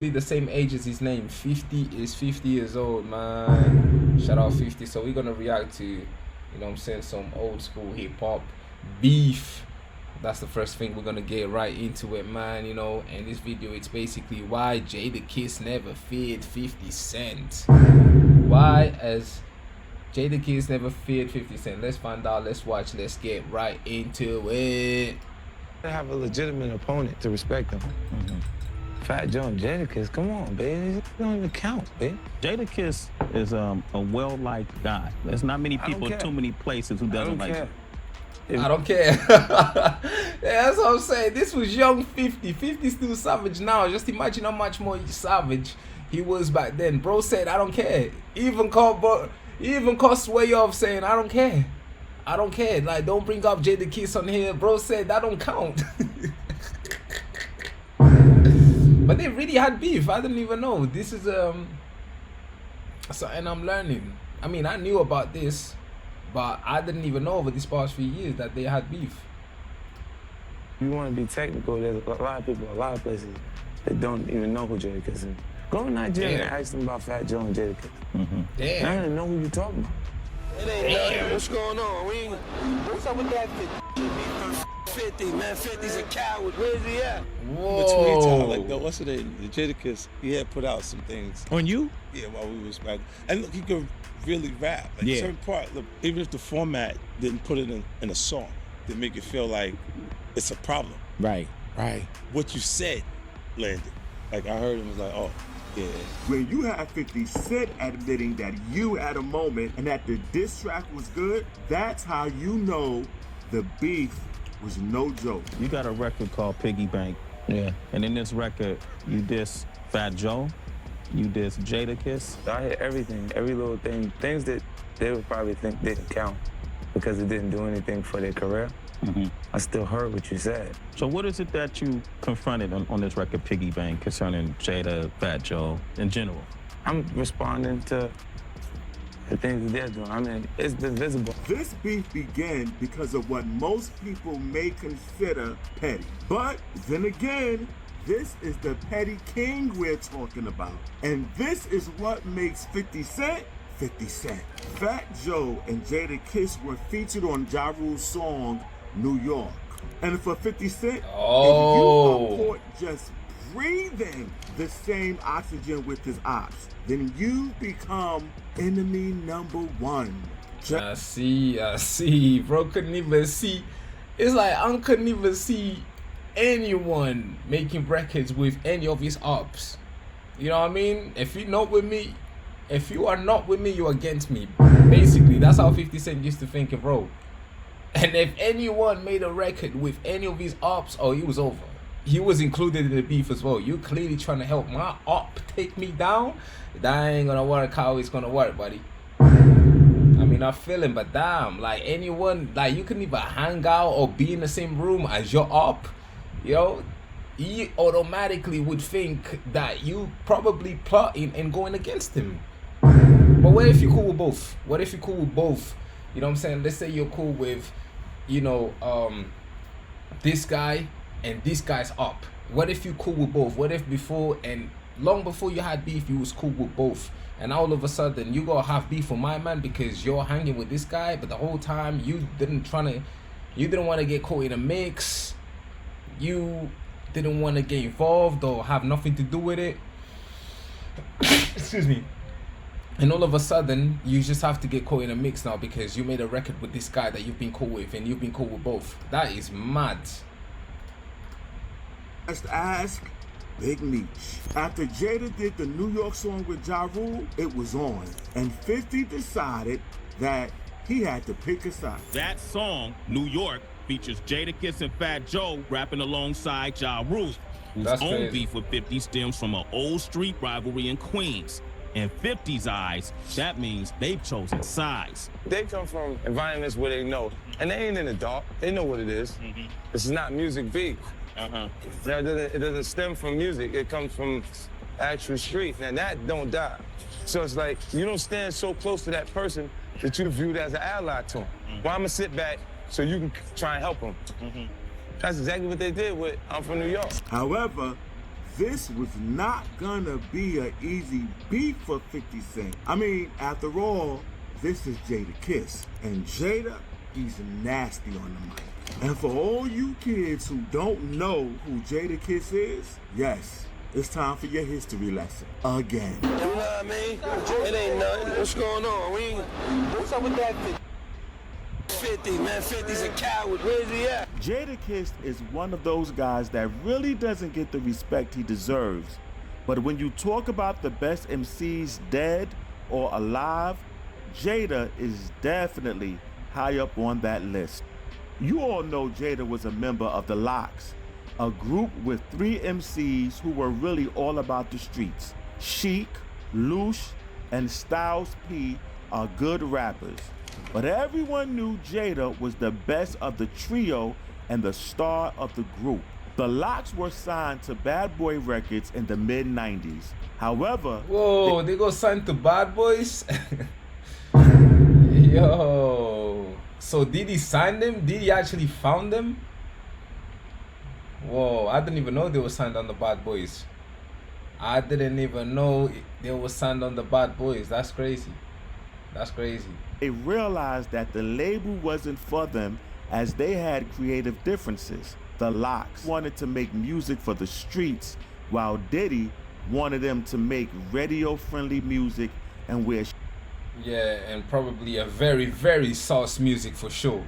the same age as his name. 50 is 50 years old, man. Shout out 50. So we're gonna react to, you know what I'm saying, some old school hip hop beef. That's the first thing. We're gonna get right into it, man. You know, and this video, it's basically why Jadakiss never feared 50 Cent. Why has Jadakiss never feared 50 Cent? Let's find out. Let's watch. Let's get right into it. To have a legitimate opponent to respect him. Fat Joe and Jadakiss, come on, baby. It don't even count, baby. Jadakiss is a well-liked guy. There's not many people in too many places who doesn't like him. I don't care. Yeah, that's what I'm saying. This was young 50. 50 still savage now. Just imagine how much more savage he was back then. Bro said, I don't care. He even caught Sway off saying, I don't care. I don't care. Like, don't bring up Jadakiss on here. Bro said, that don't count. But they really had beef. I didn't even know. This is something I'm learning. I mean, I knew about this, but I didn't even know over these past few years that they had beef. If you want to be technical, there's a lot of people, a lot of places that don't even know who Jadakiss is. Go to Nigeria and ask them about Fat Joe and Jadakiss. Damn. I don't even know who you're talking about. It ain't nothing. What's going on? What's up with that 50, man? 50's a coward. Where's he at? Whoa. Between time, like what's the name? The Jadakiss, he had put out some things. On you? Yeah, while we was back. And look, he could really rap. Like certain part, look, even if the format didn't put it in a song, they make it feel like it's a problem. Right. What you said landed. Like I heard him was like, oh, yeah. When you have 50 Cent admitting that you had a moment and that the diss track was good, that's how you know the beef was no joke. You got a record called Piggy Bank. Yeah. And in this record, you diss Fat Joe, you diss Jadakiss. I hear everything, every little thing, things that they would probably think didn't count because it didn't do anything for their career. I still heard what you said. So what is it that you confronted on this record, Piggy Bank, concerning Jada, Fat Joe, in general? I'm responding to the things that they're doing. I mean, it's been visible. This beef began because of what most people may consider petty. But then again, this is the petty king we're talking about. And this is what makes 50 Cent 50 Cent. Fat Joe and Jadakiss were featured on Ja Rule's song, New York. And for 50 Cent, if you are caught just breathing the same oxygen with his ops, then you become enemy number one. I see. Bro couldn't even see. It's like I couldn't even see anyone making records with any of his ops. You know what I mean? If you're not with me, if you are not with me, you're against me. Basically, that's how 50 Cent used to think of bro. And if anyone made a record with any of his ops, oh, he was over. He was included in the beef as well. You clearly trying to help my op take me down. That ain't gonna work how it's gonna work, buddy. I mean, I feel him, but damn, like anyone, like you couldn't even hang out or be in the same room as your op, yo. He automatically would think that you probably plotting and going against him. But what if you're cool with both? What if you're cool with both? You know what I'm saying? Let's say you're cool with, you know, this guy and this guy's up. What if you're cool with both? What if before and long before you had beef, you was cool with both? And all of a sudden, you gotta have beef with my man because you're hanging with this guy, but the whole time you didn't want to get caught in a mix. You didn't want to get involved or have nothing to do with it. Excuse me. And all of a sudden, you just have to get caught in a mix now because you made a record with this guy that you've been cool with and you've been cool with both. That is mad. Just ask Big Meech. After Jada did the New York song with Ja Rule, it was on. And 50 decided that he had to pick a side. That song, New York, features Jadakiss and Fat Joe rapping alongside Ja Rule, whose own beef with 50 stems from an old street rivalry in Queens. In 50's eyes, that means they've chosen sides. They come from environments where they know, and they ain't in the dark. They know what it is. This is not music beef. It doesn't stem from music. It comes from actual street, and that don't die. So it's like you don't stand so close to that person that you're viewed as an ally to him. Well, I'm gonna sit back so you can try and help him. That's exactly what they did with I'm from New York. However, this was not gonna be an easy beat for 50 Cent. I mean, after all, this is Jadakiss. And Jada, he's nasty on the mic. And for all you kids who don't know who Jadakiss is, yes, it's time for your history lesson again. You know what I mean? It ain't nothing. What's going on? What's up with that 50, man? 50's a coward. Where's he at? Jadakiss is one of those guys that really doesn't get the respect he deserves. But when you talk about the best MCs dead or alive, Jada is definitely high up on that list. You all know Jada was a member of the Lox, a group with 3 MCs who were really all about the streets. Sheik, Loosh, and Styles P are good rappers, but everyone knew Jada was the best of the trio and the star of the group. The Lox were signed to Bad Boy Records in the mid-90s. However... Whoa, they go signed to Bad Boys? Yo. So did he sign them? Did he actually found them? Whoa, I didn't even know they were signed on the Bad Boys. I didn't even know they were signed on the Bad Boys. That's crazy. That's crazy. They realized that the label wasn't for them as they had creative differences. The Lox wanted to make music for the streets, while Diddy wanted them to make radio-friendly music and wear... Yeah, and probably a very, very sauce music for sure.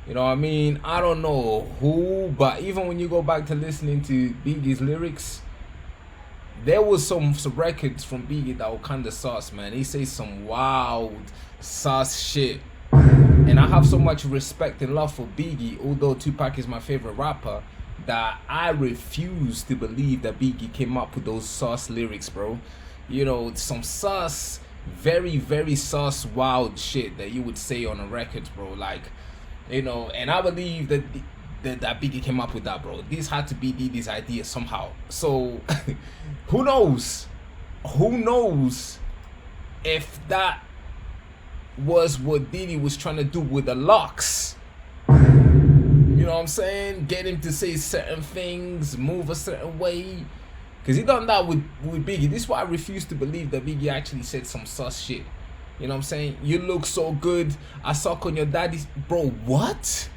You know what I mean? I don't know who, but even when you go back to listening to Biggie's lyrics, there was some records from Biggie that were kind of sauce, man. He says some wild sauce shit. And I have so much respect and love for Biggie, although Tupac is my favorite rapper, that I refuse to believe that Biggie came up with those sauce lyrics, bro. You know, some sauce, very, very sauce wild shit that you would say on a record, bro. Like, you know, and I believe that that Biggie came up with that, bro. This had to be Diddy's idea somehow. So, who knows? Who knows if that was what Diddy was trying to do with the Lox? You know what I'm saying? Get him to say certain things, move a certain way. Because he done that with Biggie. This is why I refuse to believe that Biggie actually said some sus shit. You know what I'm saying? You look so good. I suck on your daddy's... Bro, what?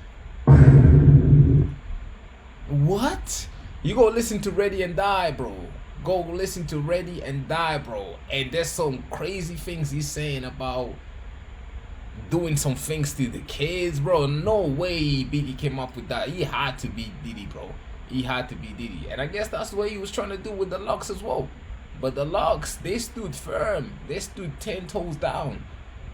What? You go listen to Ready and Die, bro. Go listen to Ready and Die, bro. And there's some crazy things he's saying about doing some things to the kids, bro. No way Biggie came up with that. He had to be Diddy, bro. He had to be Diddy. And I guess that's what he was trying to do with the Lox as well. But the Lox, they stood firm. They stood 10 toes down.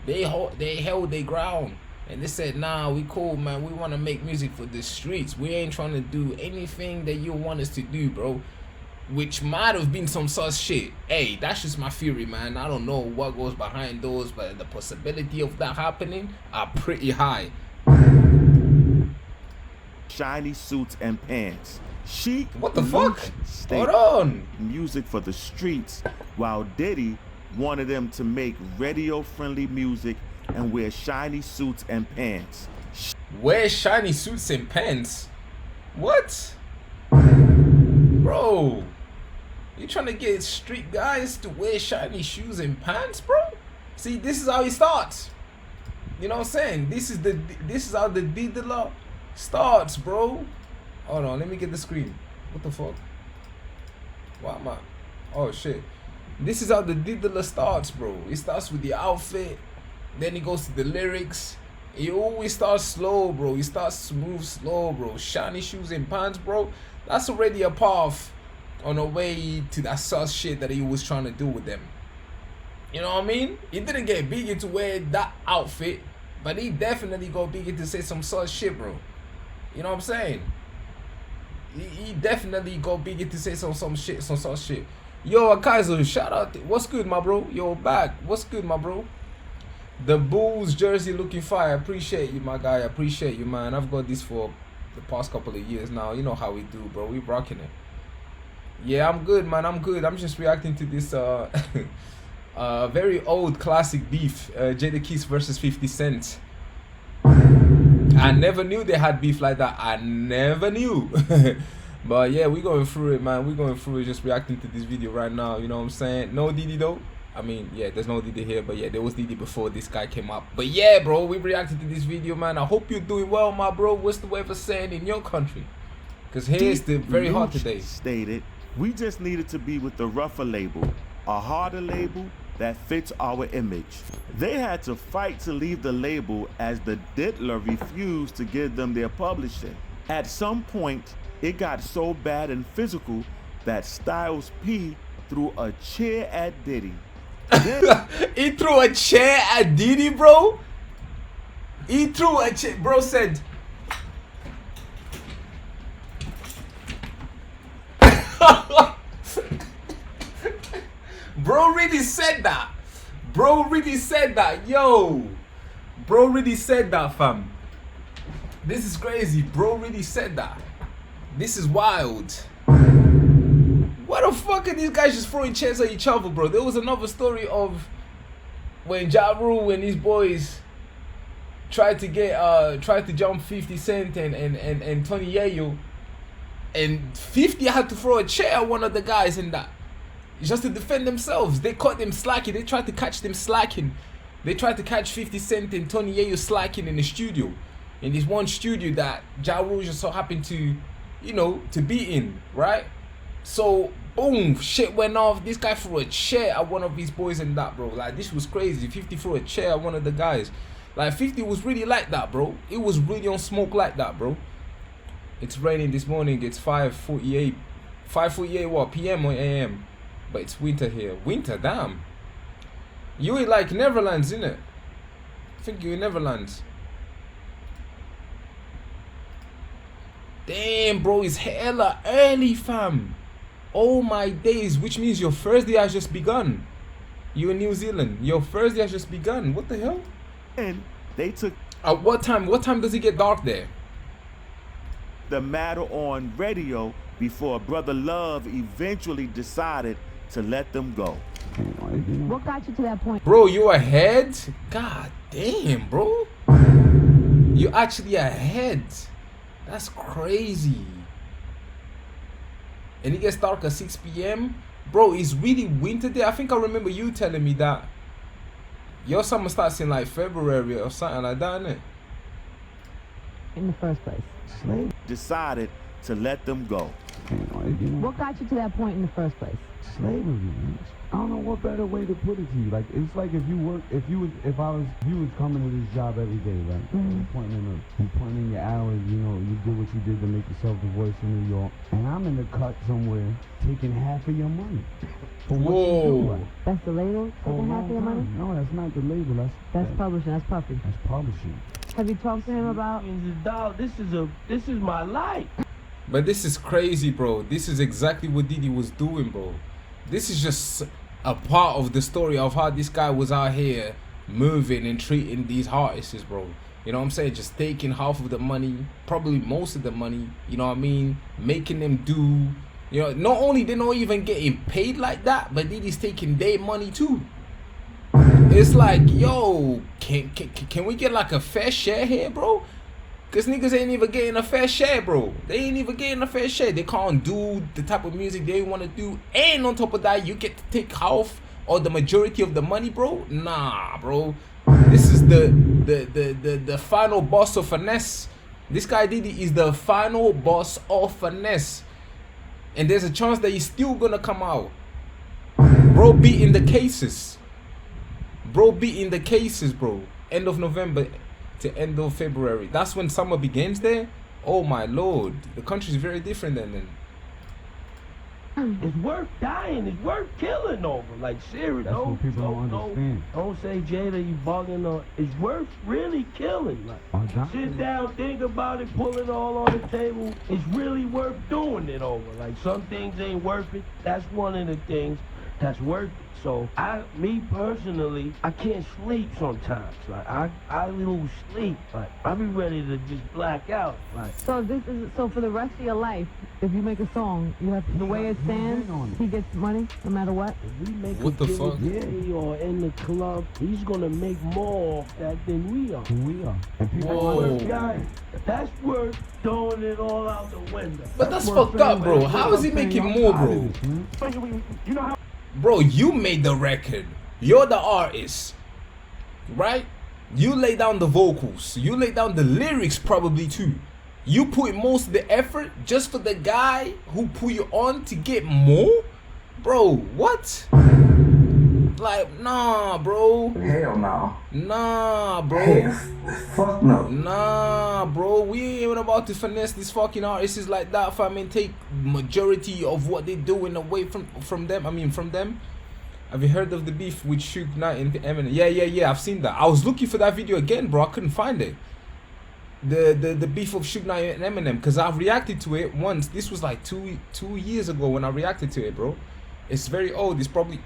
They held their ground. And they said, nah, we cool, man. We want to make music for the streets. We ain't trying to do anything that you want us to do, bro. Which might have been some sus shit. Hey, that's just my theory, man. I don't know what goes behind those, but the possibility of that happening are pretty high. Shiny suits and pants. Chic. What the fuck? Hold on. Music for the streets, while Diddy wanted them to make radio-friendly music and wear shiny suits and pants. Wear shiny suits and pants? What? Bro, you trying to get street guys to wear shiny shoes and pants, bro? See, this is how he starts. You know what I'm saying? This is how the diddler starts, bro. Hold on, let me get the screen. What the fuck? Why am I? Oh shit. This is how the diddler starts, bro. It starts with the outfit, then he goes to the lyrics. He always starts slow, bro. He starts to move slow, bro. Shiny shoes and pants, bro. That's already a path on a way to that sus shit that he was trying to do with them. You know what I mean? He didn't get Biggie to wear that outfit, but he definitely got Biggie to say some sus shit, bro. You know what I'm saying? He definitely got Biggie to say some sus shit. Yo, Kaiser, shout out. What's good, my bro? Yo, back. What's good, my bro? The Bulls jersey looking fire. Appreciate you, my guy. Appreciate you, man. I've got this for the past couple of years now. You know how we do, bro. We rocking it. Yeah, I'm good, man. I'm good. I'm just reacting to this very old classic beef, Jadakiss versus 50 Cent. I never knew they had beef like that. I never knew. But yeah, we going through it, man. We going through it, just reacting to this video right now. You know what I'm saying? No Diddy though. I mean, yeah, there's no Diddy here, but yeah, there was Diddy before this guy came up. But yeah, bro, we reacted to this video, man. I hope you're doing well, my bro. What's the weather saying in your country? Because here's the very hot today. Stated, we just needed to be with the rougher label, a harder label that fits our image. They had to fight to leave the label as the Diddler refused to give them their publishing. At some point, it got so bad and physical that Styles P threw a chair at Diddy. He threw a chair at Diddy, bro. He threw a chair. Bro said, bro really said that. Bro really said that. Yo. Bro really said that, fam. This is crazy. Bro really said that. This is wild. What the fuck are these guys just throwing chairs at each other, bro? There was another story of when Ja Rule and his boys tried to jump 50 Cent and Tony Yayo, and 50 had to throw a chair at one of the guys in that just to defend themselves. They caught them slacking. They tried to catch them slacking. They tried to catch 50 Cent and Tony Yayo slacking in the studio, in this one studio that Ja Rule just so happened to, you know, to be in, right? So boom, shit went off. This guy threw a chair at one of his boys and that, bro. Like, this was crazy. 50 threw a chair at one of the guys. Like, 50 was really like that, bro. It was really on smoke like that, bro. It's raining this morning. It's 5:48. 5:48 what? PM or AM? But it's winter here. Winter, damn. You in like Netherlands, innit? I think you're in Netherlands. Damn, bro, it's hella early, fam. Oh my days, which means your first day has just begun. You in New Zealand, your first day has just begun. What the hell? And they took at what time does it get dark there? the matter on radio before Brother Love eventually decided to let them go. What got you to that point? Bro, you ahead? God damn, bro. You actually ahead. That's crazy. And it gets dark at 6 p.m. Bro, it's really winter there. I think I remember you telling me that your summer starts in like February or something like that, innit? In the first place. Decided to let them go. What got you to that point in the first place? Slavery, man. I don't know what better way to put it to you. Like, it's like if you was coming to this job every day, right? You putting in your hours, you know, you did what you did to make yourself the voice in New York. And I'm in the cut somewhere taking half of your money. For what you do, right? That's the label? Taking half of your money? No, that's not the label. That's publishing. That's Puffy. That's publishing. Have you talked to him about? This is my life. But this is crazy, bro. This is exactly what Diddy was doing, bro. This is just a part of the story of how this guy was out here moving and treating these artists, bro. You know what I'm saying? Just taking half of the money, probably most of the money, you know what I mean? Making them do, you know, not only they're not even getting paid like that, but Diddy's taking their money too. It's like, yo, can we get like a fair share here, bro? Cause niggas ain't even getting a fair share, bro. They ain't even getting a fair share. They can't do the type of music they want to do. And on top of that, you get to take half or the majority of the money, bro. Nah, bro. This is the final boss of finesse. This guy Diddy is the final boss of finesse. And there's a chance that he's still gonna come out. Bro beating the cases. Bro beating the cases, bro. End of November to end of February. That's when summer begins there. Oh my lord. The country's very different than then. It's worth dying. It's worth killing over. Like, serious. That's what people don't understand. Don't say, Jada, you bugging on. It's worth really killing. Like, sit down, think about it, pull it all on the table. It's really worth doing it over. Like, some things ain't worth it. That's one of the things. that's worth it. So me personally, I can't sleep sometimes. Like I lose sleep. Like I be ready to just black out. Like So for the rest of your life, if you make a song, you have the way it stands, he gets money no matter what. If we make What the fuck? Or in the club, he's gonna make more off that than we are. And people Whoa. Guys, that's worth throwing it all out the window. But that's fucked up, bro. How is he making more, bro? You know how Bro, you made the record. You're the artist, right? You lay down the vocals. You lay down the lyrics probably too. You put most of the effort just for the guy who put you on to get more? Bro, what? Like, nah, bro. Hell no. Nah, bro. Hell, fuck no. Nah, bro. We ain't even about to finesse these fucking artists like that, fam, and take majority of what they doing away from them. I mean, from them. Have you heard of the beef with Suge Knight and Eminem? Yeah. I've seen that. I was looking for that video again, bro. I couldn't find it. The beef of Suge Knight and Eminem, because I've reacted to it once. This was like two years ago when I reacted to it, bro. It's very old. It's probably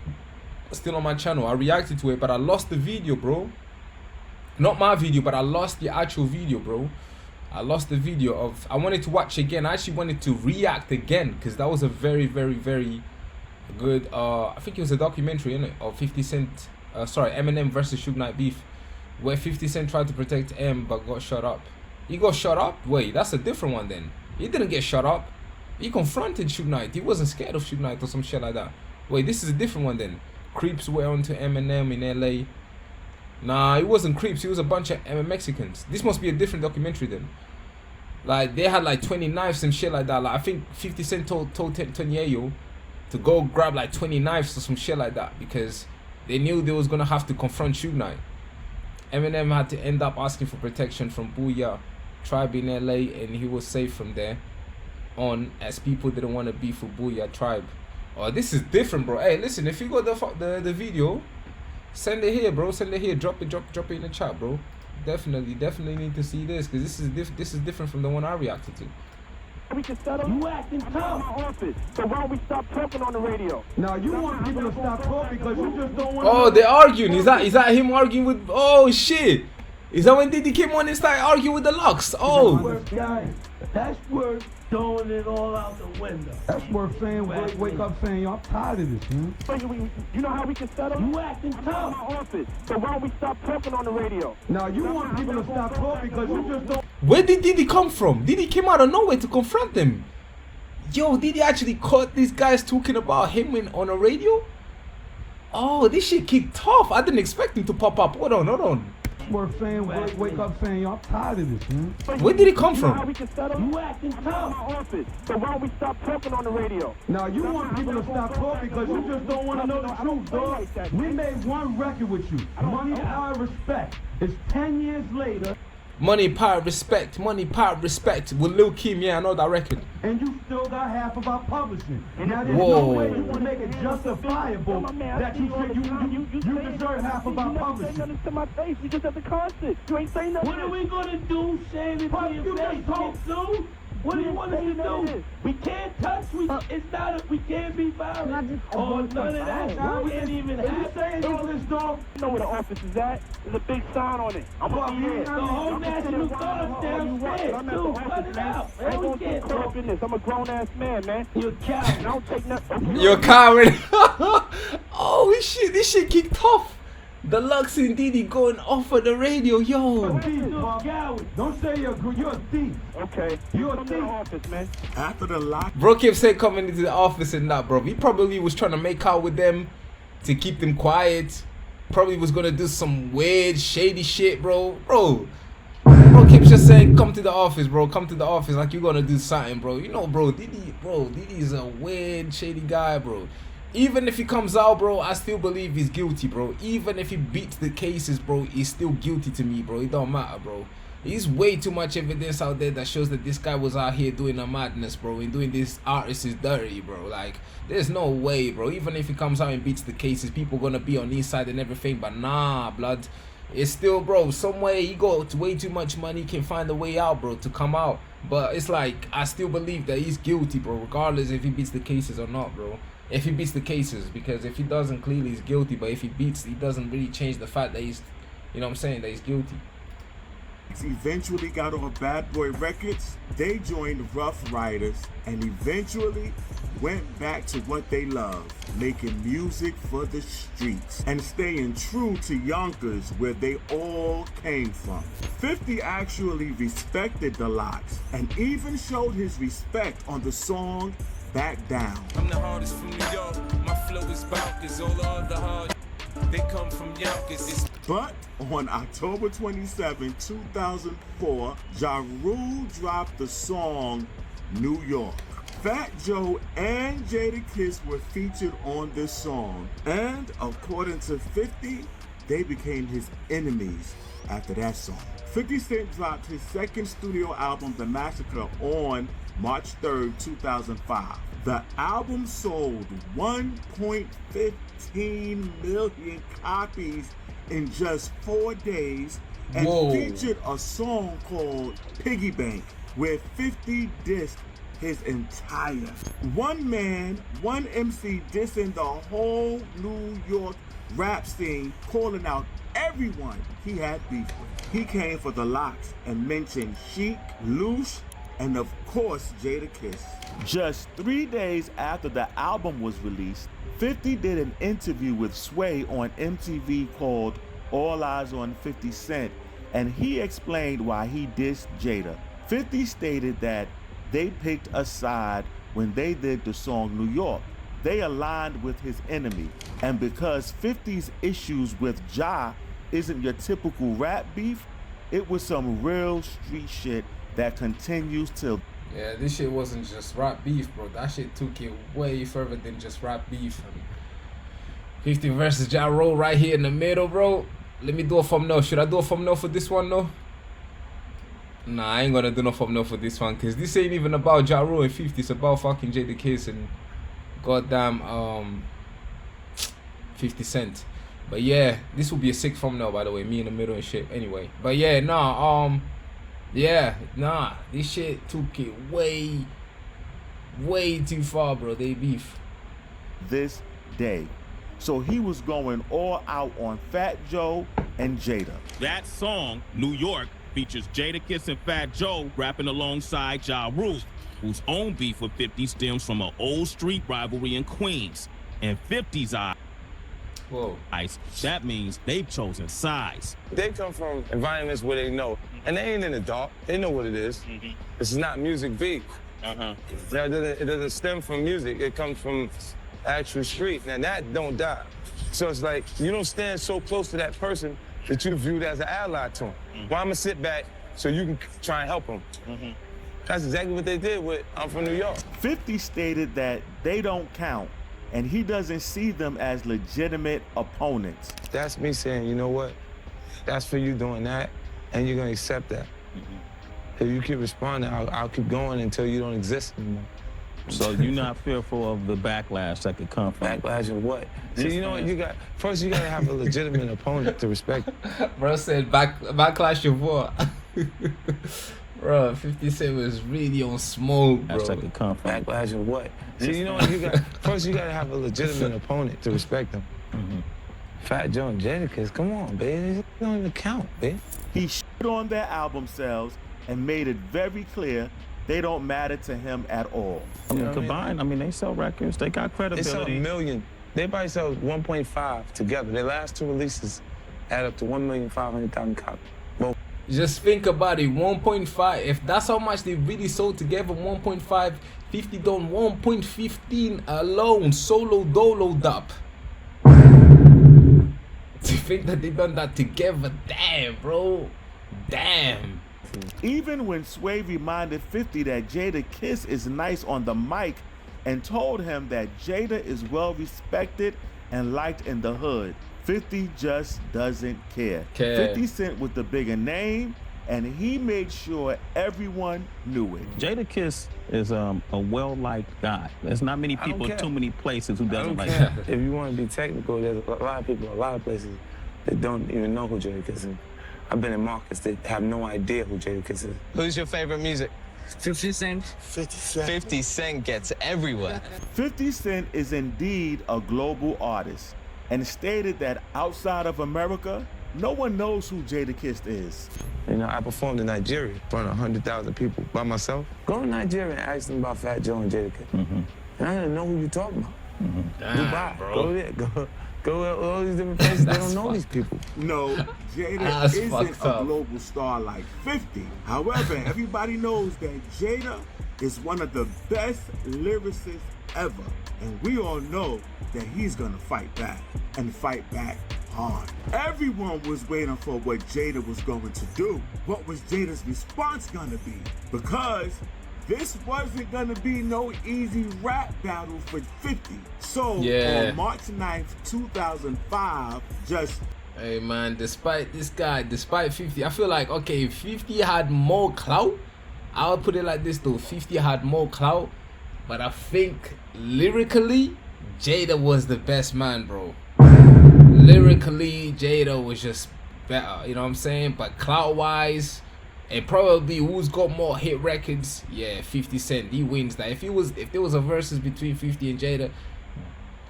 still on my channel. I reacted to it, but I lost the video, bro. Not my video, but I lost the actual video, bro. I lost the video of. I wanted to watch again. I actually wanted to react again because that was a very, very, very good. I think it was a documentary, innit, of 50 Cent. Eminem versus Suge Knight beef, where 50 Cent tried to protect M but got shot up. He got shot up. Wait, that's a different one then. He didn't get shot up. He confronted Suge Knight. He wasn't scared of Suge Knight or some shit like that. Wait, this is a different one then. Creeps were onto Eminem in LA. Nah, it wasn't Creeps. It was a bunch of Mexicans. This must be a different documentary then. Like, they had like 20 knives and shit like that. Like, I think 50 Cent told Tonyeyo to go grab like 20 knives or some shit like that because they knew they was gonna have to confront Suge Knight. Eminem had to end up asking for protection from Booyah Tribe in LA, and he was safe from there on, as people didn't want to be for Booyah Tribe. Oh, this is different, bro. Hey, listen, if you got the video, send it here, bro. Send it here. Drop it in the chat, bro. Definitely need to see this because this is different from the one I reacted to. we can settle. You acting tough. My office. So why don't we stop talking on the radio? Now you want people to stop talking because you just don't want. Oh, they're arguing. Is that him arguing with? Oh shit! Is that when Diddy came on and started arguing with the Lux? Oh. That's worth throwing it all out the window. That's worth saying. Wake up saying, yo, I'm tired of this, man. You know how we can settle? You acting tough. My office. So why don't we stop talking on the radio? Now you want people to stop talking because you just don't. Where did Diddy come from? Diddy came out of nowhere to confront them. Yo, Diddy actually caught these guys talking about him on a radio? Oh, this shit kicked tough. I didn't expect him to pop up. Hold on. Worth saying, wake up saying, yo, I'm tired of this, man. Where did he come from? You acting tough. My office. So why don't we stop talking on the radio? Now you want people to stop talking because you just don't want to know the truth, dog. We made one record with you. Money, Power, Respect. It's 10 years later. Money, Power, Respect. Money, Power, Respect. With Lil Kim, yeah, I know that record. And you still got half of our publishing. Now there's no way you can make it justifiable that you deserve half of our publishing. You ain't saying nothing to my face. We just at the concert. You ain't saying nothing. What are we gonna do? Saying it to your face, soon? What do you want us to do? We can't touch. It's not. We can't be violent. Oh, none of that. We ain't even have saying all this, dog. You know where the office is at? There's a big sign on it. I'm gonna be here. The whole National Guard's downstairs, too. Cut it out. I ain't gonna get caught up in this. I'm a grown ass man. You're a coward. I don't take nothing. You're a coward. Oh shit! This shit kicked off. The Lux and Diddy going off of the radio, yo. Don't say you're a thief. Okay. You're a thief. Office, man. After the lock. Bro kept saying coming into the office and that, bro. He probably was trying to make out with them to keep them quiet. Probably was gonna do some weird, shady shit, bro. Bro keeps just saying, come to the office, bro. Come to the office like you're gonna do something, bro. You know, Diddy is a weird, shady guy, bro. Even if he comes out, bro, I still believe he's guilty, bro. Even if he beats the cases, bro, he's still guilty to me, bro. It don't matter, bro. There's way too much evidence out there that shows that this guy was out here doing a madness, bro, and doing this artist is dirty, bro. Like, there's no way, bro. Even if he comes out and beats the cases, people gonna be on his side and everything, but nah, blood. It's still, bro, some way he got way too much money, he can find a way out, bro, to come out. But it's like, I still believe that he's guilty, bro, regardless if he beats the cases or not, bro. if he beats the cases, because if he doesn't, clearly he's guilty. But if he beats, he doesn't really change the fact that he's, you know what I'm saying, that he's guilty. Eventually got on Bad Boy Records. They joined Rough Riders and eventually went back to what they love, making music for the streets and staying true to Yonkers, where they all came from. 50 actually respected the Lox and even showed his respect on the song Back Down. I'm the hardest from New York. My flow is bonkers. All the other hard, they come from Yonkers. But on October 27, 2004, Ja Rule dropped the song New York. Fat Joe and Jadakiss were featured on this song, and according to 50, they became his enemies after that song. 50 Cent dropped his second studio album, The Massacre, on March 3rd, 2005. The album sold 1.15 million copies in just 4 days and featured a song called Piggy Bank, where 50 dissed his entire one man, one MC dissing the whole New York rap scene, calling out everyone he had beef with. He came for the Lox and mentioned Sheik, Luce, and of course Jadakiss. Just 3 days after the album was released, 50 did an interview with Sway on MTV called All Eyes on 50 Cent, and he explained why he dissed Jada. 50 stated that they picked a side when they did the song New York. They aligned with his enemy, and because 50's issues with Ja isn't your typical rap beef, it was some real street shit that continues till. Yeah, this shit wasn't just rap beef, bro. That shit took it way further than just rap beef. 50 versus Ja Rule right here in the middle, bro. Let me do a thumbnail. Should I do a thumbnail for this one, though? Nah, I ain't gonna do no thumbnail for this one, because this ain't even about Ja Rule and 50. It's about fucking Jadakiss and goddamn 50 Cent. But yeah, this will be a sick thumbnail, by the way. Me in the middle and shit. Anyway. But yeah, this shit took it way too far, bro. They beef. This day. So he was going all out on Fat Joe and Jada. That song, New York, features Jadakiss and Fat Joe rapping alongside Ja Rule, whose own beef with 50 stems from an old street rivalry in Queens. And 50's eyes, that means they've chosen sides. They come from environments where they know, and they ain't in the dark. They know what it is. This is not music beef. Now, it doesn't stem from music. It comes from actual street, and that don't die. So it's like you don't stand so close to that person that you viewed as an ally to him. Well, I'm gonna sit back so you can try and help him. That's exactly what they did with I'm from New York. 50 stated that they don't count, and he doesn't see them as legitimate opponents. That's me saying, you know what? That's for you doing that, and you're gonna accept that. If you keep responding, I'll keep going until you don't exist anymore. So you're not fearful of the backlash that could come from? Backlash of what? See, you know what? First you gotta have a legitimate opponent to respect. Bro said backlash of what? Bro, 50 Cent was really on smoke, bro. That's like a come from. Backlash of what? See, you know what? First you gotta have a legitimate opponent to respect them. Fat Joe and Jadakiss, come on, baby. It don't even count, baby. He shit on their album sales and made it very clear they don't matter to him at all. I mean, combined, I mean, they sell records. They got credibility. They sell 1 million. They probably sell 1.5 together. Their last 2 releases add up to 1,500,000 copies. Well, just think about it. 1.5. If that's how much they really sold together, 1.5, 50 done 1.15 alone, solo doloed up. To think that they done that together, damn, bro, damn. Even when Sway reminded 50 that Jadakiss is nice on the mic and told him that Jada is well respected and liked in the hood, 50 just doesn't care. 50 Cent was the bigger name, and he made sure everyone knew it. Jadakiss is a well-liked guy. There's not many people in too many places who doesn't like him. him. If you want to be technical, there's a lot of people, a lot of places that don't even know who Jadakiss is. I've been in markets that have no idea who Jadakiss is. Who's your favorite music? 50 Cent? 50 Cent. 50 Cent gets everywhere. 50 Cent is indeed a global artist and stated that outside of America, no one knows who Jadakiss is. You know, I performed in Nigeria in front of 100,000 people by myself. Go to Nigeria and ask them about Fat Joe and Jadakiss. And I didn't know who you're talking about. Damn, Dubai, bro. go there, go to all these different places. They don't know these people. No, Jada That's isn't fucked a up. global star like 50. However, everybody knows that Jada is one of the best lyricists ever. And we all know that he's gonna fight back, and fight back hard. Everyone was waiting for what Jada was going to do. What was Jada's response gonna be? Because this wasn't gonna be no easy rap battle for 50. So on March 9th, 2005, just Hey man, despite 50, I feel like, okay, if 50 had more clout, I would put it like this though, 50 had more clout, but I think lyrically, Jada was the best man, bro. Lyrically, Jada was just better, you know what I'm saying? But clout wise, and probably who's got more hit records, yeah, 50 Cent, he wins that. If there was a versus between 50 and Jada,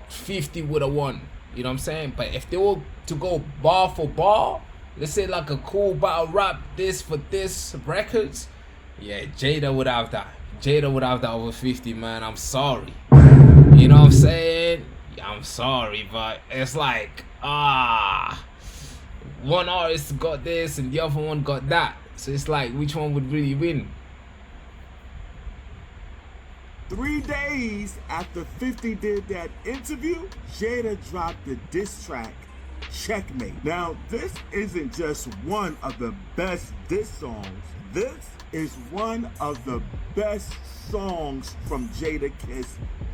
50 would have won. You know what I'm saying? But if they were to go bar for bar, let's say like a cool battle rap this for this records, yeah, Jada would have that. Jada would have that over 50, man. I'm sorry. You know what I'm saying? I'm sorry, but it's like, one artist got this and the other one got that. So it's like, which one would really win? 3 days after 50 did that interview, Jada dropped the diss track, Checkmate. Now, this isn't just one of the best diss songs. This is one of the best songs from Jadakiss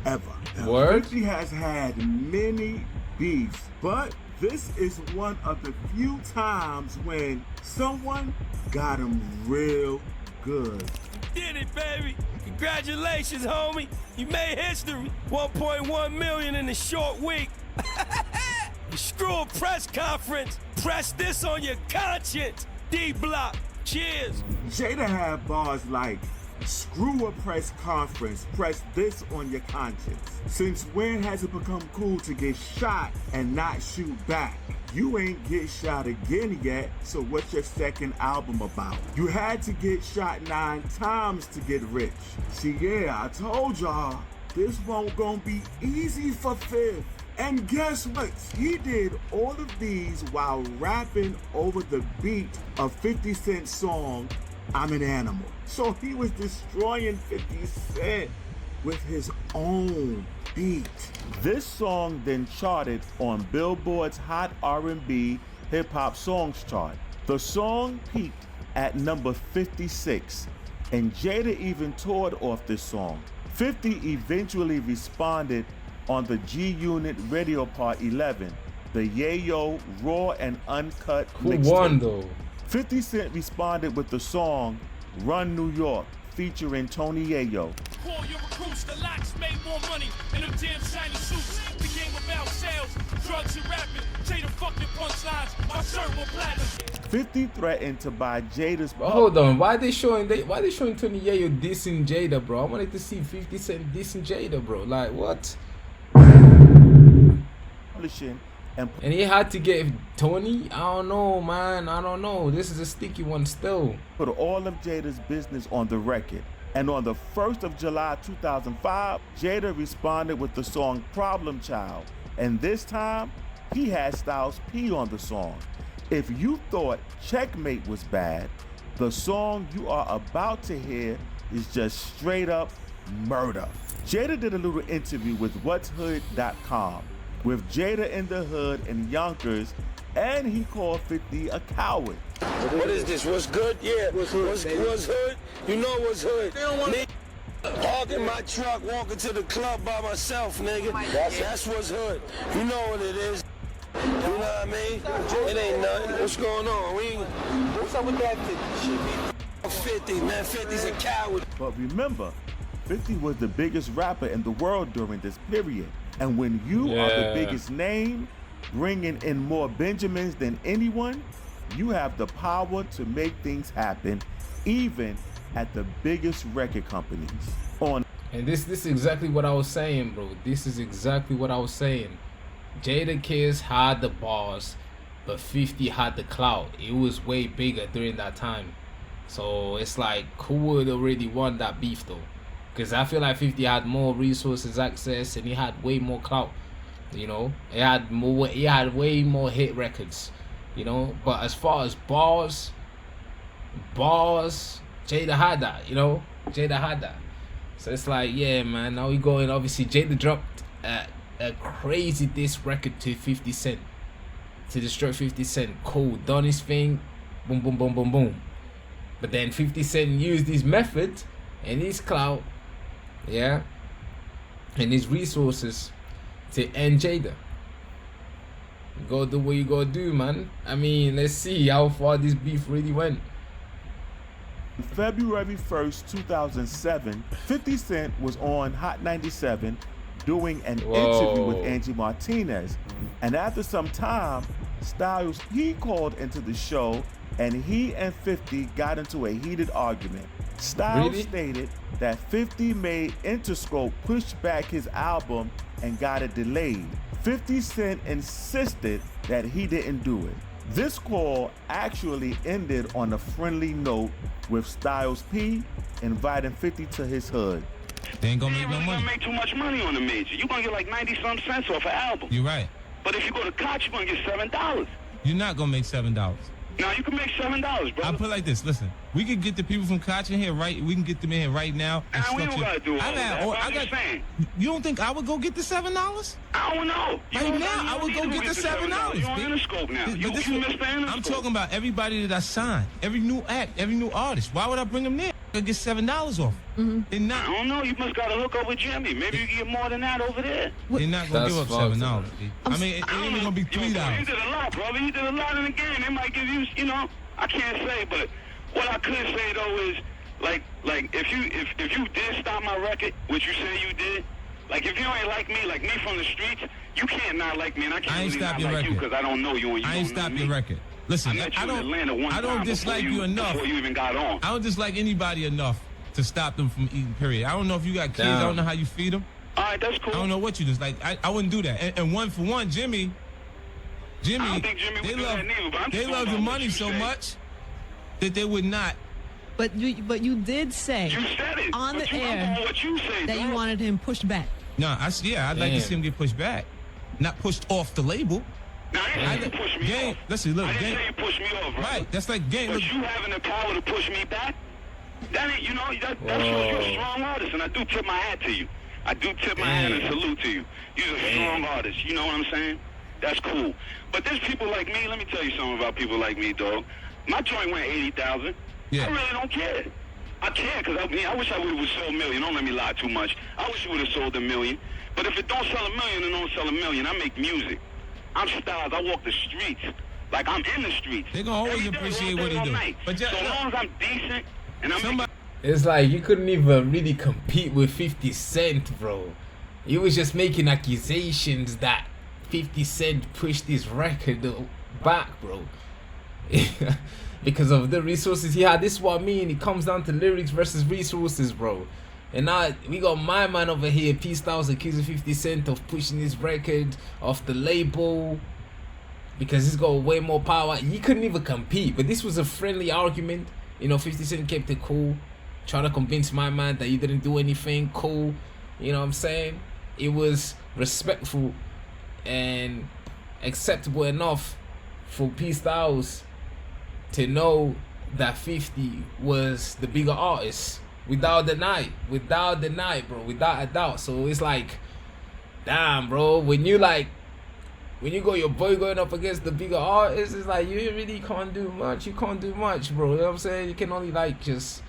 ever. Now, Word? 50 has had many beefs, but this is one of the few times when someone got him real good. Did it, baby. Congratulations, homie. You made history. 1.1 million in a short week. Screw a press conference. Press this on your conscience. D-Block. Cheers. Jada had bars like, screw a press conference, press this on your conscience. Since when has it become cool to get shot and not shoot back? You ain't get shot again yet, so what's your second album about? You had to get shot 9 times to get rich. See, yeah, I told y'all, this won't gonna be easy for Fifth. And guess what? He did all of these while rapping over the beat of 50 Cent's song, I'm an Animal. So he was destroying 50 Cent with his own beat. This song then charted on Billboard's Hot R&B Hip Hop Songs chart. The song peaked at number 56, and Jada even toured off this song. 50 eventually responded on the G-Unit Radio Part 11, the Yayo Raw and Uncut Who won though? 50 Cent responded with the song Run New York, featuring Tony Yayo. Call your recruits, the locks made more money in them damn shiny suits. Became about sales, drugs and rapping. Jada fucking punchlines, my shirt will platinum. 50 threatened to buy Jada's. Hold on, why they showing Tony Yayo dissing Jada, bro? I wanted to see 50 Cent dissing Jada, bro. Like what? Publishing and he had to get Tony? I don't know, man. I don't know. This is a sticky one still. Put all of Jada's business on the record. And on the 1st of July 2005, Jada responded with the song Problem Child. And this time, he had Styles P on the song. If you thought Checkmate was bad, the song you are about to hear is just straight up murder. Jada did a little interview with whatshood.com with Jada in the hood in Yonkers, and he called 50 a coward. What is this? What's good? Yeah. What's hood? You know what's hood. Park in my truck, walking to the club by myself, nigga. That's what's hood. You know what it is. You know what I mean? It ain't nothing. What's going on? What's up with that 50 shit? 50, man. 50's a coward. But remember, 50 was the biggest rapper in the world during this period. And when you are the biggest name, bringing in more Benjamins than anyone, you have the power to make things happen, even at the biggest record companies. And this is exactly what I was saying, bro. This is exactly what I was saying. Jadakiss had the bars, but 50 had the clout. It was way bigger during that time. So it's like, who would already won that beef though? Because I feel like 50 had more resources, access, and he had way more clout. You know, he had way more hit records. You know, but as far as bars, Jada had that. You know, Jada had that. So it's like, yeah, man. Now we going. Obviously, Jada dropped a crazy diss record to 50 Cent to destroy 50 Cent. Cool, done his thing. Boom, boom, boom, boom, boom. But then 50 Cent used his method and his clout, yeah, and his resources to end Jada. You gotta do what you gotta do, man. I mean, let's see how far this beef really went. February 1st, 2007, 50 Cent was on Hot 97 doing an interview with Angie Martinez. And after some time, Styles, he called into the show and he and 50 got into a heated argument. Styles stated that 50 made Interscope push back his album and got it delayed. 50 Cent insisted that he didn't do it. This call actually ended on a friendly note with Styles P inviting 50 to his hood. They ain't gonna make no money. You're gonna make too much money on the major. You're gonna get like 90-some cents off an album. You're right. But if you go to Koch, you're gonna get $7. You're not gonna make $7. Now you can make $7, bro. I'll put it like this. Listen, we can get the people from Koch in here right. We can get them in here right now. And we don't gotta do all that. I got. You don't think I would go get the $7? I don't know. Right now, I would go get the $7. You're on Interscope now. You missed the Interscope. I'm talking about everybody that I signed, every new act, every new artist. Why would I bring them there? I get $7 off. They're not. I don't know. You must got to hook up with Jimmy. Maybe you get more than that over there. They're not gonna give up $7. I mean, it ain't gonna be $3. You did a lot, brother. You did a lot in the game. They might give you, you know. I can't say, but what I could say though is, like if you did stop my record, which you say you did, like if you ain't like me from the streets, you can't not like me, and I can't really not like you because I don't know you and you I ain't stop your record. Listen, I don't dislike you enough. Before you even got on. I don't dislike anybody enough to stop them from eating. Period. I don't know if you got kids. I don't know how you feed them. All right, that's cool. I don't know what you do. Like I wouldn't do that. And one for one, Jimmy. I don't think Jimmy would do that neither, but they love the money so much that they would not. But you did say you said it on the air that you wanted him pushed back. No, I'd like to see him get pushed back, not pushed off the label. Now, I didn't say you push me off. Listen, look, I didn't say you push me off, right? That's like game. But you having the power to push me back, that ain't, you know, that shows you're a strong artist, and I do tip my hat to you. I do tip my hat and salute to you. You're a strong artist. You know what I'm saying? That's cool. But there's people like me. Let me tell you something about people like me, dog. My joint went 80,000. Yeah. I really don't care. I care because I wish I would have sold $1 million. Don't let me lie too much. I wish you would have sold $1 million. But if it don't sell $1 million, it don't sell $1 million. I make music. I'm Styles. I walk the streets. Like I'm in the streets. They're gonna always appreciate what he do. But so long as I'm decent and I'm it's like you couldn't even really compete with 50 Cent, bro. He was just making accusations that 50 Cent pushed his record back, bro. Because of the resources he had. This is what I mean. It comes down to lyrics versus resources, bro. And now we got my man over here, P Styles, accusing 50 Cent of pushing his record off the label because he's got way more power. He couldn't even compete. But this was a friendly argument. You know, 50 Cent kept it cool, trying to convince my man that he didn't do anything cool. You know what I'm saying? It was respectful and acceptable enough for P Styles to know that 50 was the bigger artist. Without deny, bro, without a doubt. So it's like, damn, bro, when you got your boy going up against the bigger artist, it's like you really can't do much. You can't do much, bro. You know what I'm saying? You can only like just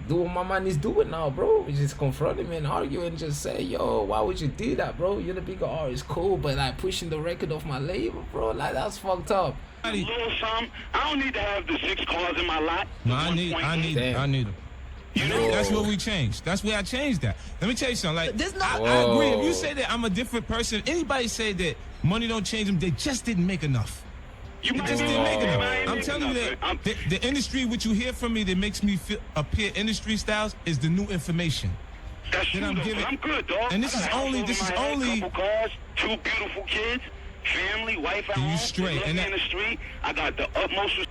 do what my man is doing now, bro. Just confront him and argue and just say, yo, why would you do that, bro? You're the bigger artist, cool, but like pushing the record off my label, bro, like that's fucked up. A little something. I don't need to have the 6 cars in my lot. No, I need them. That's what we changed. That's where I changed that. Let me tell you something. Like, I agree. If you say that I'm a different person, anybody say that money don't change them, they just didn't make enough. It just didn't make enough. I'm telling you that the industry, what you hear from me that makes me appear industry styles is the new information. That's true, I'm giving. I'm good, dog. And this is only. Couple cars, 2 beautiful kids, family, wife at home. You straight. And in the street, I got the utmost.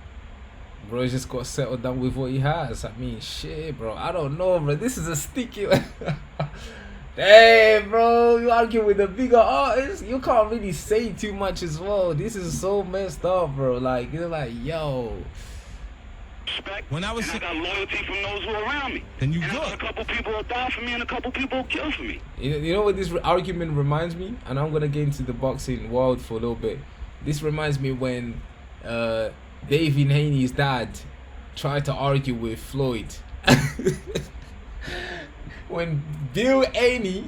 Bro, he just got settled down with what he has. I mean, shit, bro. I don't know, bro. This is a sticky. Damn, bro. You argue with a bigger artist. You can't really say too much as well. This is so messed up, bro. Like, you're like, yo. Respect, when I was and I got loyalty from those who are around me. And you and good. A couple people will die for me, and a couple people will kill for me. You know what this argument reminds me? And I'm gonna get into the boxing world for a little bit. This reminds me when David Haney's dad tried to argue with Floyd. When Bill Haney,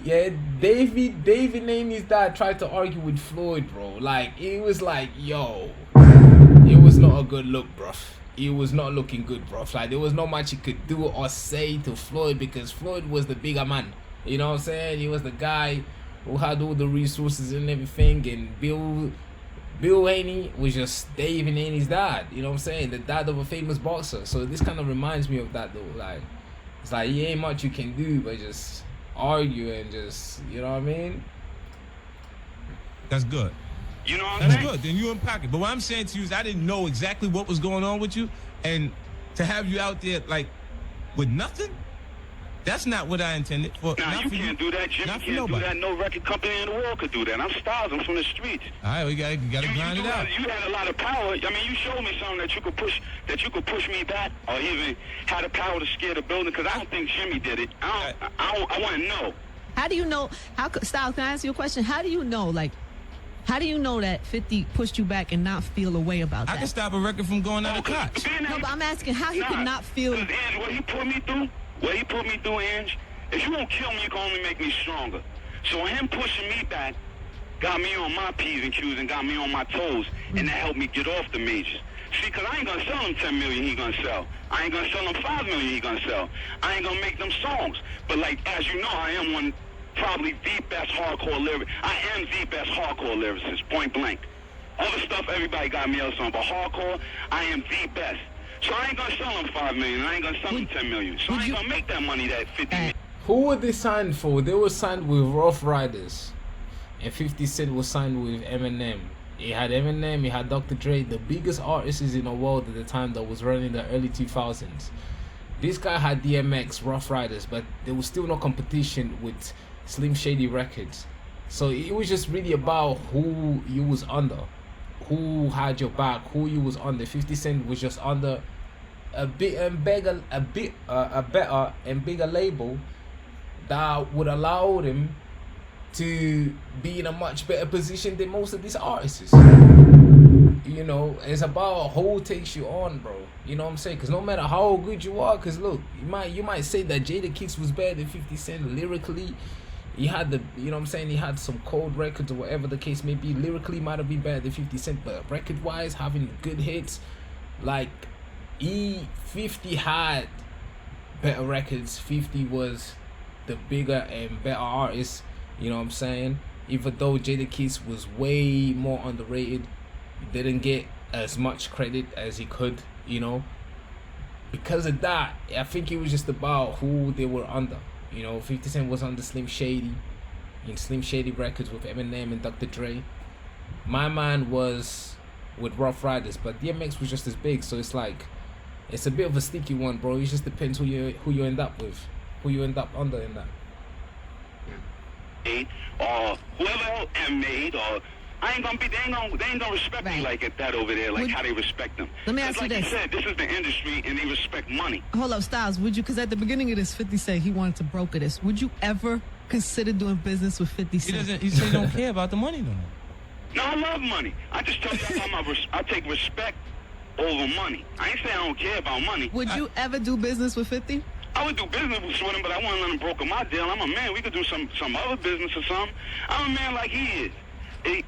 David Haney's dad tried to argue with Floyd, bro. Like, it was like, yo, it was not a good look, bruv. It was not looking good, bruv. Like, there was not much he could do or say to Floyd because Floyd was the bigger man. You know what I'm saying? He was the guy who had all the resources and everything, and Bill Haney was just David Haney's dad. You know what I'm saying? The dad of a famous boxer. So this kind of reminds me of that, though. Like, it's like, yeah, ain't much you can do, but just argue and just, you know what I mean? That's good. You know what I'm saying? That's good. Then you unpack it. But what I'm saying to you is I didn't know exactly what was going on with you. And to have you out there, like, with nothing, that's not what I intended. For, nah, you can't do that. Jimmy can't do that. No record company in the world could do that. I'm Styles. I'm from the streets. All right, we gotta grind it out. You had a lot of power. I mean, you showed me something that you could push me back, or even had the power to scare the building. Because I don't think Jimmy did it. I want to know. How do you know? Styles? Can I ask you a question? How do you know? Like, how do you know that 50 pushed you back and not feel a way about that? I can stop a record from going out of cots. No, but I'm asking how he could not feel. Because Ange, what he put me through, Ange, if you won't kill me, you can only make me stronger. So him pushing me back got me on my P's and Q's and got me on my toes, and that helped me get off the majors. See, because I ain't going to sell him 10 million he going to sell. I ain't going to sell him 5 million he going to sell. I ain't going to make them songs. But, like, as you know, I am probably the best hardcore lyricist. I am the best hardcore lyricist, point blank. Other stuff, everybody got me else on, but hardcore, I am the best. So I ain't gonna sell them 5 million. I ain't gonna sell them 10 million. So I ain't gonna make that money, that 50 million. Who were they signed for? They were signed with Rough Riders, and 50 Cent was signed with Eminem. He had Eminem, he had Dr. Dre, the biggest artists in the world at the time that was running the early 2000s. This guy had DMX, Rough Riders, but there was still no competition with Slim Shady Records. So it was just really about who you was under, who had your back, who you was under. 50 Cent was just under a better and bigger label that would allow him to be in a much better position than most of these artists. You know, it's about who takes you on, bro. You know what I'm saying? Because no matter how good you are, because look, you might say that Jadakiss was better than 50 Cent lyrically. He had you know what I'm saying, he had some cold records or whatever the case may be. Lyrically might have been better than 50 Cent, but record wise, having good hits, like 50 had better records. 50 was the bigger and better artist, you know what I'm saying? Even though Jadakiss was way more underrated, didn't get as much credit as he could, you know. Because of that, I think it was just about who they were under. You know, 50 Cent was under Slim Shady, in Slim Shady Records with Eminem and Dr. Dre. My man was with Rough Riders, but DMX was just as big, so it's like, it's a bit of a sticky one, bro. It just depends who you end up with, who you end up under in that. Or whoever else made, or I ain't gonna be. They ain't gonna respect me like that over there, like how they respect them. Let me ask you like this. You said, this is the industry, and they respect money. Hold up, Styles. Would you? Because at the beginning of this, 50 said he wanted to broker this. Would you ever consider doing business with 50 Cent? He said he don't care about the money no more. No, I love money. I just tell you I take respect over money. I ain't saying I don't care about money. Would you ever do business with 50? I would do business with him, but I wouldn't let him broker my deal. I'm a man. We could do some other business or something. I'm a man like he is. He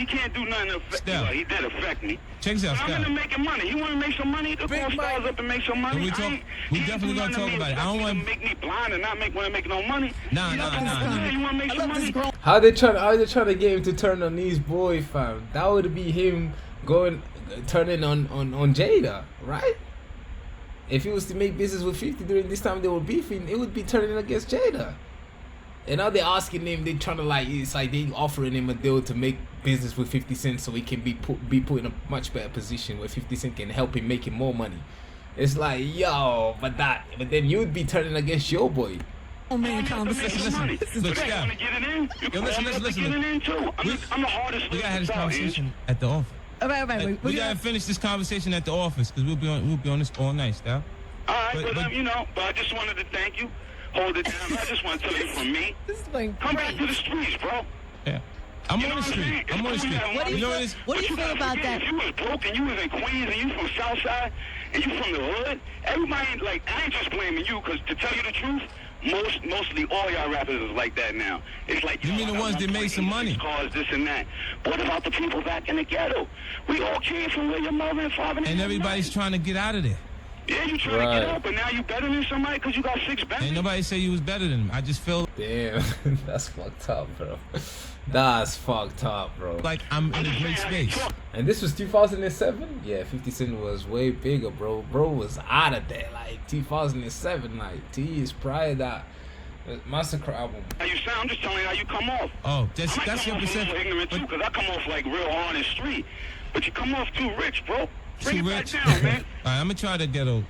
can't do nothing to affect me. Well, he did affect me. Check this out, I'm into making money. He want to make some money. He could call Styles up and make some money. We definitely gonna talk about it. I don't want to make me blind and not want to make no money. Nah. You want to make some money? How they trying to get him to turn on these boy, fam? That would be him turning on Jada, right? If he was to make business with 50 during this time they were beefing, it would be turning against Jada. And now they're asking him, they trying to like, it's like they offering him a deal to make business with 50 Cent so he can be put in a much better position where 50 Cent can help him making more money. It's like, yo, but then you'd be turning against your boy. Oh man, conversation. Listen. Look, Scott. Yo, listen. I'm the hardest. We gotta have this conversation at the office. All right. We gotta finish this conversation at the office because we'll be on this all night, Sal. All right, but I just wanted to thank you. Hold it down. I just want to tell you from me. This is going Come back to the streets, bro. Yeah. I'm on the street. What do you feel about that? If you was broke and you was in Queens and you from Southside and you from the hood, everybody, like, I ain't just blaming you, because to tell you the truth, mostly all y'all rappers is like that now. It's like, you mean the ones that made some money? Cars, this and that. What about the people back in the ghetto? We all came from where your mother and father and everybody's trying to get out of there. Yeah, you trying to get out, but now you better than somebody because you got 6 bands. Ain't nobody say you was better than him. I just feel. Damn, that's fucked up, bro. That's fucked up, bro. Like I'm in a great space. And this was 2007? Yeah, 50 Cent was way bigger, bro. Bro was out of there, like 2007, like 2 years prior to that Massacre album. How you sound? I'm just telling you how you come off. Oh, that's your perception. Ignorant too, because I come off like real honest street, but you come off too rich, bro. Bring it back down, man. All right, I'm gonna try to ghetto.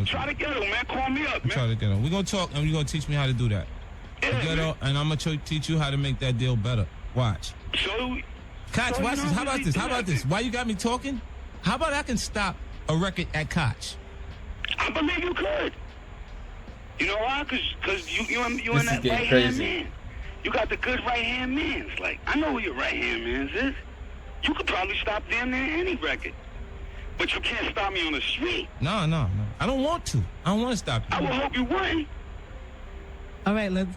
Try to ghetto, man. Call me up, man. Try to ghetto. We're gonna talk and you're gonna teach me how to do that. Yeah, ghetto, and I'm gonna teach you how to make that deal better. Watch. So, Koch, watch this. How about this? Why you got me talking? How about I can stop a record at Koch? I believe you could. You know why? Because you in that right hand man. You got the good right hand mans. Like, I know who your right hand mans is. You could probably stop damn near any record. But you can't stop me on the street. No. I don't want to. I don't want to stop you. I will hope you wouldn't. All right, let's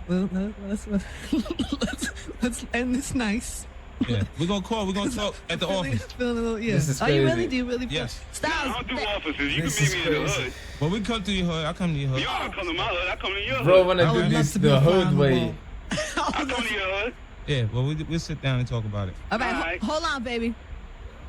end this nice. Yeah, we're gonna talk at the office. This is crazy. You really? Do you really? Yes. Styles. I don't do offices. You can meet me in the hood. Well, we come to your hood. I come to your hood. Y'all come to my hood. I come to your hood. Bro, when I do this the hood way. I come to your hood. Yeah, well, we'll sit down and talk about it. All right. Hold on, baby.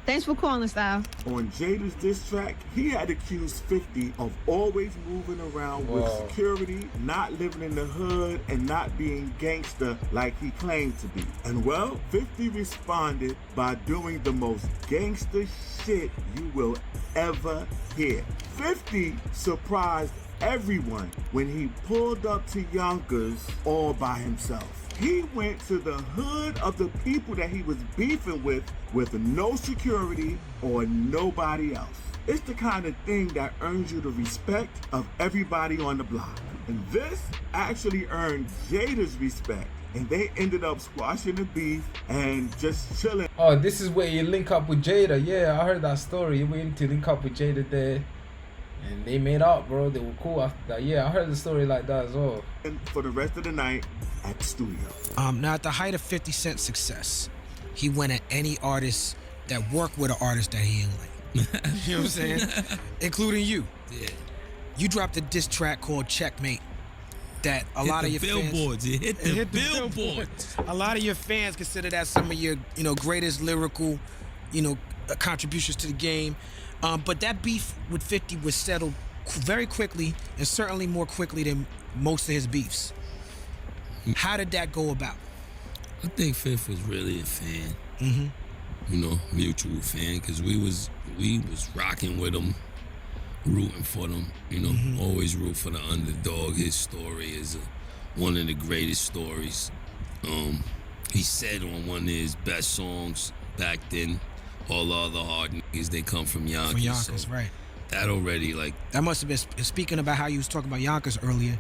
Thanks for calling, Styles. On Jada's diss track, he had accused 50 of always moving around with security, not living in the hood, and not being gangster like he claimed to be. And well, 50 responded by doing the most gangster shit you will ever hear. 50 surprised everyone when he pulled up to Yonkers all by himself. He went to the hood of the people that he was beefing with no security or nobody else. It's the kind of thing that earns you the respect of everybody on the block. And this actually earned Jada's respect. And they ended up squashing the beef and just chilling. Oh, this is where you link up with Jada. Yeah, I heard that story. You went to link up with Jada there. And they made up, bro. They were cool after that. Yeah, I heard the story like that as well. And for the rest of the night at the studio. Now, at the height of 50 Cent's success, he went at any artist that worked with an artist that he ain't like. You know what I'm saying? Including you. Yeah. You dropped a diss track called Checkmate that a lot of your billboards. fans... It hit the billboards. A lot of your fans consider that some of your, greatest lyrical, contributions to the game. But that beef with 50 was settled very quickly, and certainly more quickly than most of his beefs. How did that go about? I think Fifth was really a fan. Mutual fan, because we was rocking with him, rooting for them. Always root for the underdog. His story is one of the greatest stories. He said on one of his best songs back then, all the other hard niggas, they come from Yonkers. From Yonkers, so right. That already, like... That must have been, speaking about how you was talking about Yonkers earlier,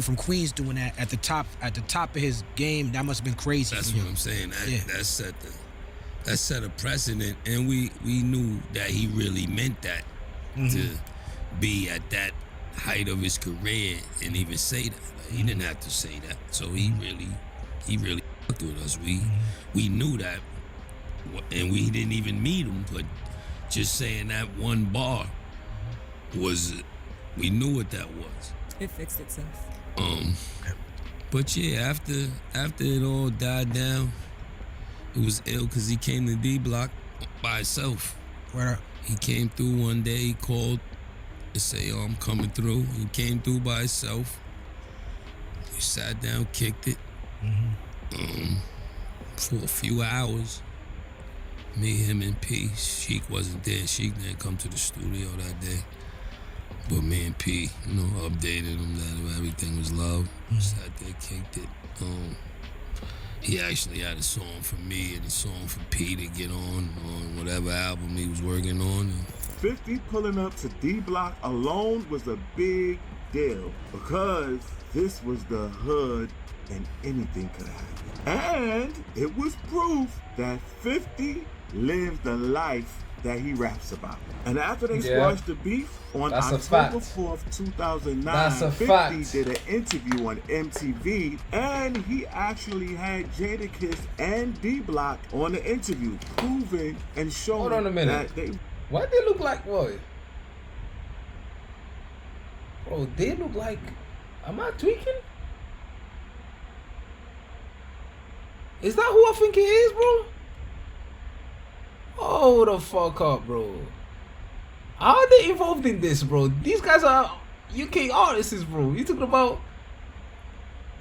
from Queens doing that at the top of his game, that must have been crazy. That's what I'm saying. That set a precedent, and we knew that he really meant that to be at that height of his career and even say that. Like, he didn't have to say that. So he really fucked with us. We knew that. And we didn't even meet him, but just saying that one bar we knew what that was. It fixed itself. But yeah, after it all died down, it was ill because he came to D Block by himself. Where? He came through one day, he called to say, "Oh, I'm coming through." He came through by himself. We sat down, kicked it. For a few hours. Me, him, and P. Sheik wasn't there. Sheik didn't come to the studio that day. But me and P, you know, updated him that everything was love. Sat there, kicked it. He actually had a song for me and a song for P to get on whatever album he was working on. 50 pulling up to D Block alone was a big deal because this was the hood and anything could happen. And it was proof that 50 lived the life that he raps about. And after they squashed the beef on October 4th, 2009, 50 did an interview on MTV, and he actually had Jadakiss and D Block on the interview, proving and showing Hold on a minute. that they... Why they look like what? Bro, they look like... Am I tweaking? Is that who I think it is, bro? Hold the fuck up, bro. How are they involved in this, bro? These guys are UK artists, bro. You talking about...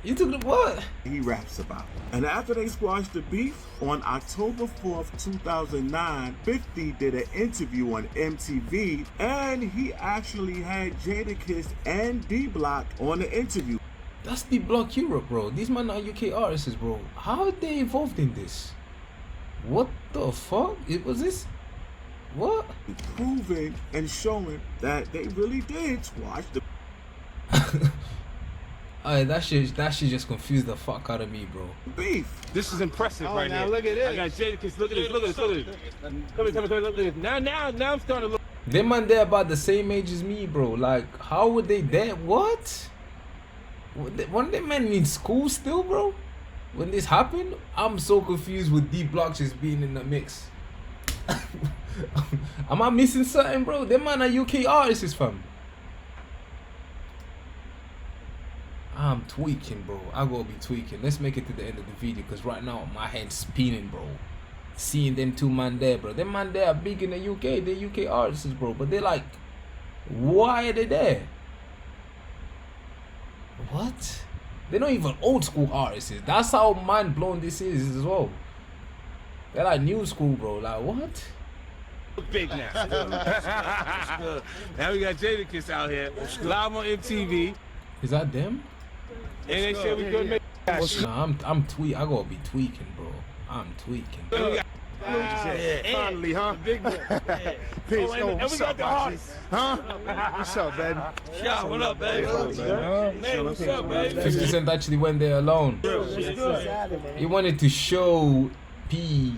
You took the what? He raps about. And after they squashed the beef, on October 4th, 2009, 50 did an interview on MTV, and he actually had Jadakiss and D Block on the interview. That's D Block Europe, bro. These men are UK artists, bro. How are they involved in this? What the fuck? Was this? What? Proving and showing that they really did squash the Alright, that shit just confused the fuck out of me, bro. beef. This is impressive right now here. look at this. I got Jadakiss. Look at this. Look at this. Look at this. Come here, look at this. Now I'm starting to look. Them man, they're about the same age as me, bro. Like, how would they there? What? Weren't them men in school still, bro? When this happened? I'm so confused with D Block just being in the mix. Am I missing something, bro? Them man are UK artists, fam. I'm tweaking, bro. I gotta be tweaking. Let's make it to the end of the video, because right now my head's spinning, bro. Seeing them two man there, bro. Them man there are big in the UK. They're UK artists, bro. But they're like, why are they there? What? They're not even old school artists. That's how mind blown this is as well. They're like new school, bro. Like, what? Big now. Now we got Jadakiss out here, live on MTV. Is that them? And they said we couldn't make that. Nah, I'm tweaking. I gotta be tweaking, bro. I'm tweaking. Finally, huh? Big boy. Peace. And we got the hardest. Huh? What's up, baby? Yeah, what up, baby? What's up, baby? 50 Cent actually went there alone. He wanted to show P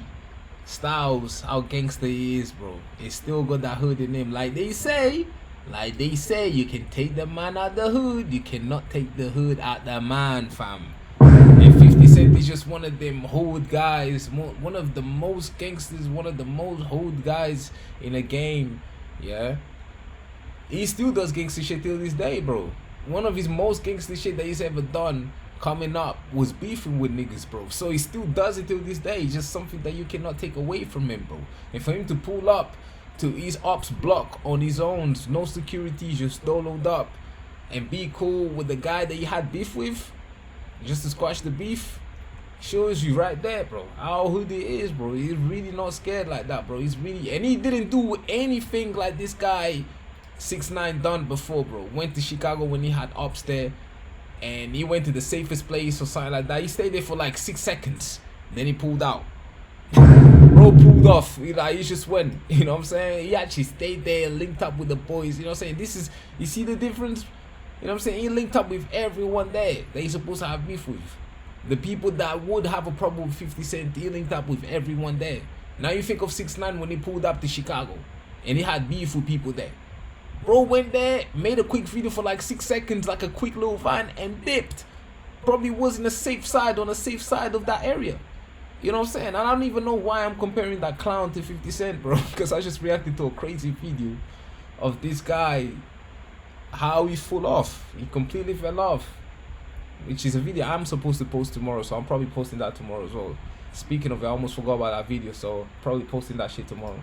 Styles how gangster he is, bro. He still got that hood in him. Like they say, you can take the man out the hood, you cannot take the hood out the man, fam. And 50 Cent is just one of them hood guys, one of the most gangsters, one of the most hood guys in the game, yeah. He still does gangster shit till this day, bro. One of his most gangster shit that he's ever done coming up was beefing with niggas, bro. So he still does it till this day. It's just something that you cannot take away from him, bro. And for him to pull up to his ops block on his own, no security, just doloed up, and be cool with the guy that he had beef with, just to squash the beef, shows you right there, bro, how hood he is, bro. He's really not scared like that, bro. He's really, and he didn't do anything like this guy 6ix9ine done before, bro. Went to Chicago when he had ops there, and he went to the safest place or something like that. He stayed there for like 6 seconds, then he pulled out. Bro pulled off, he just went, you know what I'm saying? He actually stayed there, linked up with the boys, you know what I'm saying? This is, you see the difference? You know what I'm saying? He linked up with everyone there that he's supposed to have beef with. The people that would have a problem with 50 Cent, he linked up with everyone there. Now you think of 6ix9ine when he pulled up to Chicago and he had beef with people there. Bro went there, made a quick video for like 6 seconds, like a quick little van, and dipped. Probably was in the safe side, on the safe side of that area. You know what I'm saying? And I don't even know why I'm comparing that clown to 50 Cent, bro. Because I just reacted to a crazy video of this guy, how he fell off. He completely fell off. which is a video I'm supposed to post tomorrow, so I'm probably posting that tomorrow as well. Speaking of it, I almost forgot about that video, so probably posting that shit tomorrow.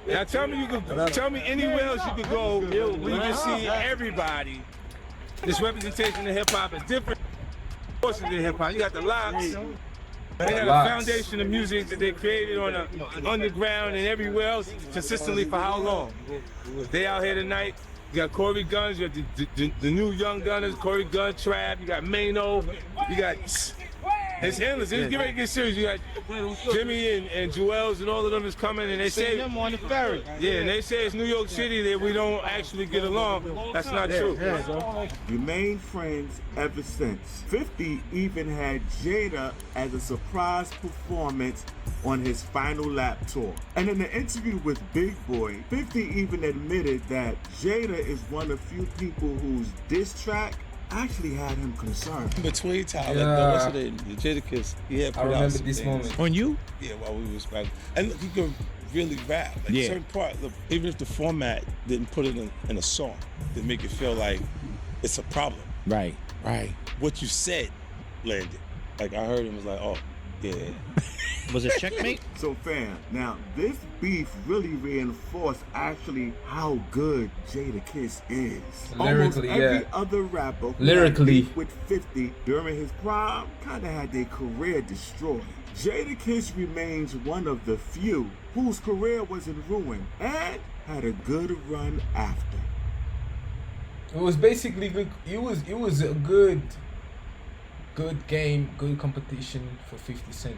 Now tell me anywhere else you could go where you can see everybody. This representation of hip hop is different portions of hip hop. You got the locks. They got a foundation of music that they created on the underground and everywhere else consistently for how long? They out here tonight. You got Corey Guns, you got the new young gunners, Corey Gun Trap, you got Mano, you got it's endless. It's getting ready to get serious. You got Jimmy and Joel's and all of them is coming, and they say them on the ferry. Yeah, and they say it's New York City that we don't actually get along. That's not true. Remained friends ever since. 50 even had Jada as a surprise performance on his final lap tour. And in the interview with Big Boy, 50 even admitted that Jada is one of few people whose diss track actually had him concerned. Between time, what's the name? Jadakiss, he had put I remember out this things. moment. On you? Yeah, while we was back. And look, he could really rap. Like certain part, look, even if the format didn't put it in a song, they make it feel like it's a problem. Right. What you said landed. Like I heard him was like, oh, yeah. Was it checkmate? So fam, now this beef really reinforced actually how good Jadakiss is. Lyrically, almost every other rapper who lyrically had beef with 50 during his prime kind of had their career destroyed. Jadakiss remains one of the few whose career was in ruin and had a good run after. It was basically good. It was a good game, good competition for 50 Cent.